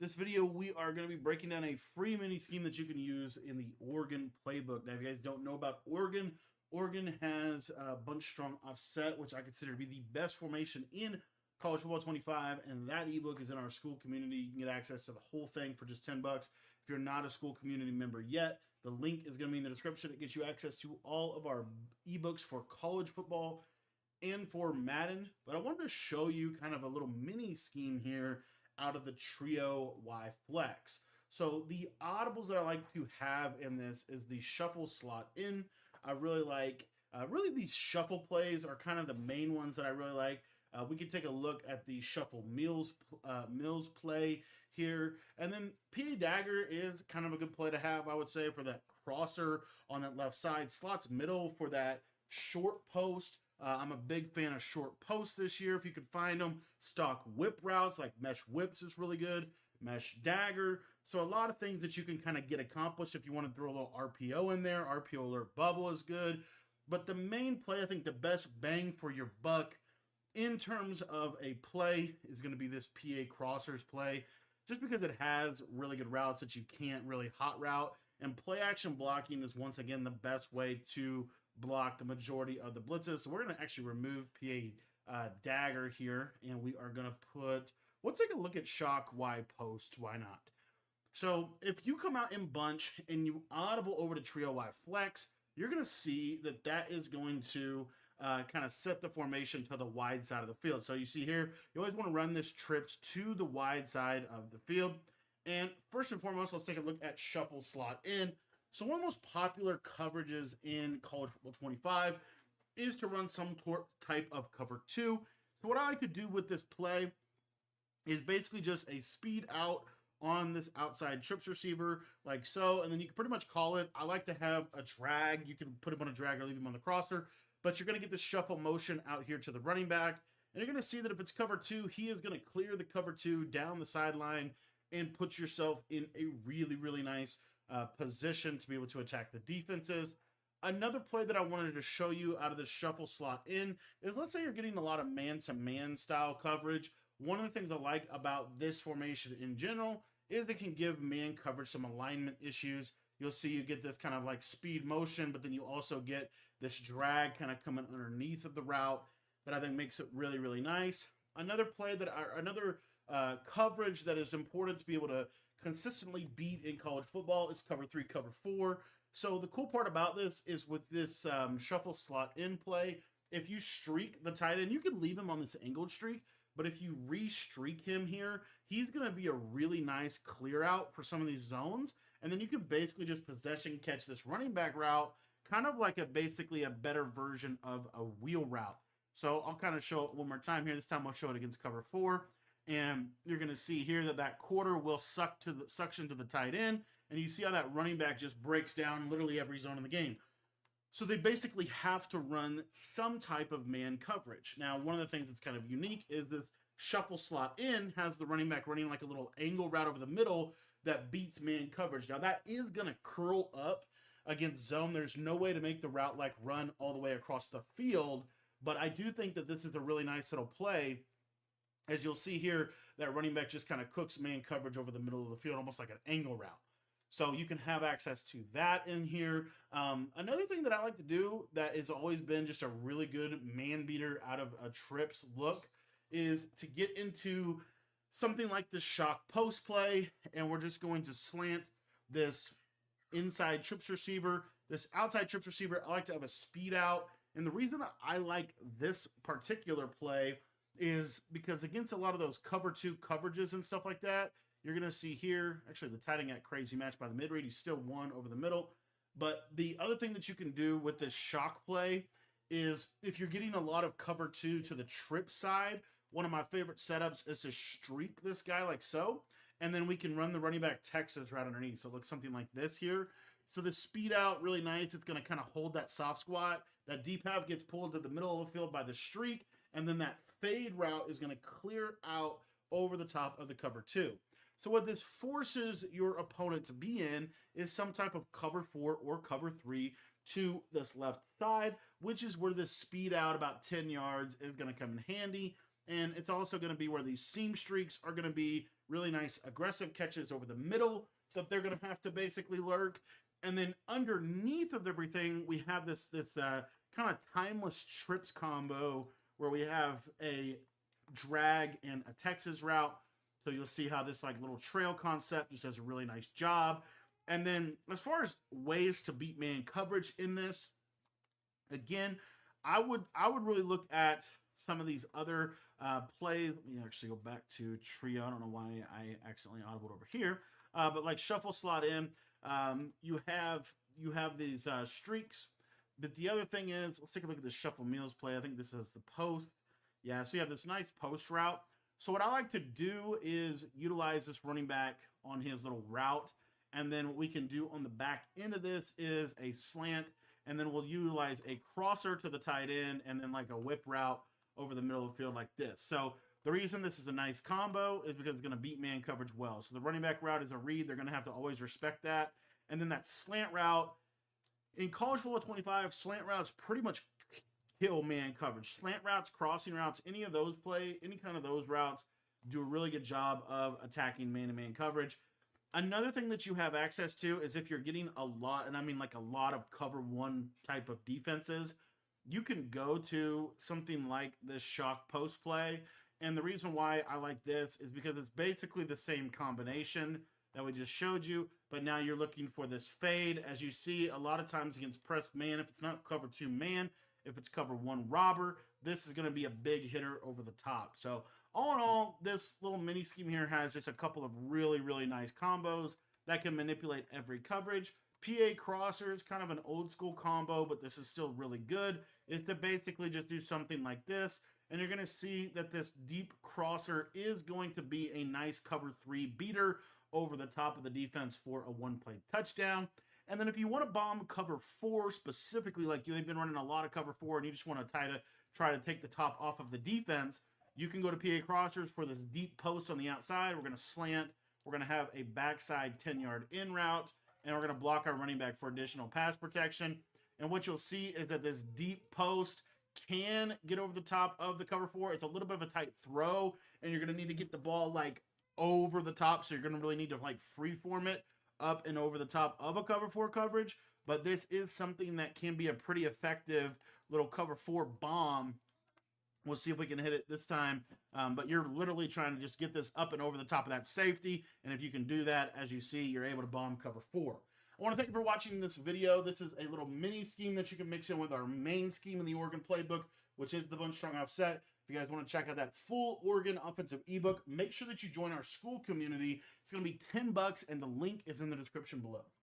This video, we are going to be breaking down a free mini scheme that you can use in the Oregon playbook. Now, if you guys don't know about Oregon, Oregon has a bunch strong offset, which I consider to be the best formation in College Football 25, and that ebook is in our school community. You can get access to the whole thing for just $10. If you're not a school community member yet, the link is going to be in the description. It gets you access to all of our ebooks for college football and for Madden. But I wanted to show you kind of a little mini scheme here out of the Trio Y Flex. So the audibles that I like to have in this is the shuffle slot in. I really like, really these shuffle plays are kind of the main ones that I really like. We can take a look at the shuffle mills play here. And then PA Dagger is kind of a good play to have, I would say, for that crosser on that left side. Slots middle for that short post. I'm a big fan of short posts this year. If you could find them, stock whip routes like mesh whips is really good. Mesh dagger. So a lot of things that you can kind of get accomplished if you want to throw a little RPO in there. RPO alert bubble is good. But the main play, I think the best bang for your buck in terms of a play is going to be this PA crossers play, just because it has really good routes that you can't really hot route. And play action blocking is once again the best way to block the majority of the blitzes. So we're going to actually remove PA Dagger here, and we are going to put, we'll take a look at Shock Y Post. Why not? So if you come out in bunch and you audible over to Trio Y Flex, you're going to see that that is going to kind of set the formation to the wide side of the field. So you see here, you always want to run this trips to the wide side of the field. And first and foremost, let's take a look at shuffle slot in. So one of the most popular coverages in College Football 25 is to run some type of cover two. So what I like to do with this play is basically just a speed out on this outside trips receiver like so, and then you can pretty much call it. I like to have a drag. You can put him on a drag or leave him on the crosser, but you're going to get this shuffle motion out here to the running back, and you're going to see that if it's cover two, he is going to clear the cover two down the sideline and put yourself in a really, really nice position to be able to attack the defenses. Another play that I wanted to show you out of the shuffle slot in is, let's say you're getting a lot of man-to-man style coverage. One of the things I like about this formation in general is it can give man coverage some alignment issues. You'll see you get this kind of like speed motion, but then you also get this drag kind of coming underneath of the route that I think makes it really, really nice. Another play that another coverage that is important to be able to consistently beat in college football is cover three, cover four. So the cool part about this is with this shuffle slot in play, if you streak the tight end, you can leave him on this angled streak, but if you re-streak him here, he's going to be a really nice clear out for some of these zones. And then you can basically just possession catch this running back route, kind of like basically a better version of a wheel route. So I'll kind of show it one more time here. This time I'll show it against cover four. And you're going to see here that that quarter will suction to the tight end. And you see how that running back just breaks down literally every zone in the game. So they basically have to run some type of man coverage. Now, one of the things that's kind of unique is this shuffle slot in has the running back running like a little angle route over the middle that beats man coverage. Now, that is going to curl up against zone. There's no way to make the route like run all the way across the field. But I do think that this is a really nice little play. As you'll see here, that running back just kind of cooks man coverage over the middle of the field, almost like an angle route. So you can have access to that in here. Another thing that I like to do that has always been just a really good man beater out of a trips look is to get into something like this shock post play. And we're just going to slant this inside trips receiver, this outside trips receiver. I like to have a speed out. And the reason I like this particular play is because against a lot of those cover two coverages and stuff like that, you're going to see here, actually the tight end got crazy match by the mid-read. He still won over the middle. But the other thing that you can do with this shock play is if you're getting a lot of cover two to the trip side, one of my favorite setups is to streak this guy like so. And then we can run the running back Texas right underneath. So it looks something like this here. So the speed out, really nice. It's going to kind of hold that soft squat. That deep half gets pulled to the middle of the field by the streak. And then that fade route is going to clear out over the top of the cover two. So what this forces your opponent to be in is some type of cover four or cover three to this left side, which is where this speed out about 10 yards is going to come in handy. And it's also going to be where these seam streaks are going to be really nice aggressive catches over the middle that they're going to have to basically lurk. And then underneath of everything, we have this kind of timeless trips combo where we have a drag and a Texas route. So you'll see how this like little trail concept just does a really nice job. And then as far as ways to beat man coverage in this, again, I would really look at some of these other plays. Let me actually go back to trio. I don't know why I accidentally audibled over here, but like shuffle slot in. You have these streaks. But the other thing is, let's take a look at the shuffle meals play. I think this is the post. Yeah, so you have this nice post route. So what I like to do is utilize this running back on his little route. And then what we can do on the back end of this is a slant. And then we'll utilize a crosser to the tight end and then like a whip route over the middle of the field like this. So the reason this is a nice combo is because it's going to beat man coverage well. So the running back route is a read. They're going to have to always respect that. And then that slant route, in college football 25, slant routes pretty much kill man coverage. Slant routes, crossing routes, any kind of those routes do a really good job of attacking man-to-man coverage. Another thing that you have access to is if you're getting a lot, and I mean like a lot of cover one type of defenses, you can go to something like this shock post play. And the reason why I like this is because it's basically the same combination that we just showed you, but now you're looking for this fade. As you see, a lot of times against pressed man, if it's not cover two man, if it's cover one robber, this is going to be a big hitter over the top. So all in all, this little mini scheme here has just a couple of really, really nice combos that can manipulate every coverage. PA crossers, kind of an old school combo, but this is still really good, is to basically just do something like this. And you're going to see that this deep crosser is going to be a nice cover three beater over the top of the defense for a one-play touchdown. And then if you want to bomb cover four specifically, like they've been running a lot of cover four and you just want to try to take the top off of the defense, you can go to PA crossers for this deep post on the outside. We're going to slant. We're going to have a backside 10-yard in route, and we're going to block our running back for additional pass protection. And what you'll see is that this deep post can get over the top of the cover four. It's a little bit of a tight throw, and you're going to need to get the ball like over the top. So you're going to really need to like freeform it up and over the top of a cover four coverage. But this is something that can be a pretty effective little cover four bomb. We'll see if we can hit it this time. But you're literally trying to just get this up and over the top of that safety. And if you can do that, as you see, you're able to bomb cover four. I want to thank you for watching this video. This is a little mini scheme that you can mix in with our main scheme in the Oregon playbook, which is the bunch strong offset. If you guys want to check out that full Oregon offensive ebook, make sure that you join our school community. It's going to be $10, and the link is in the description below.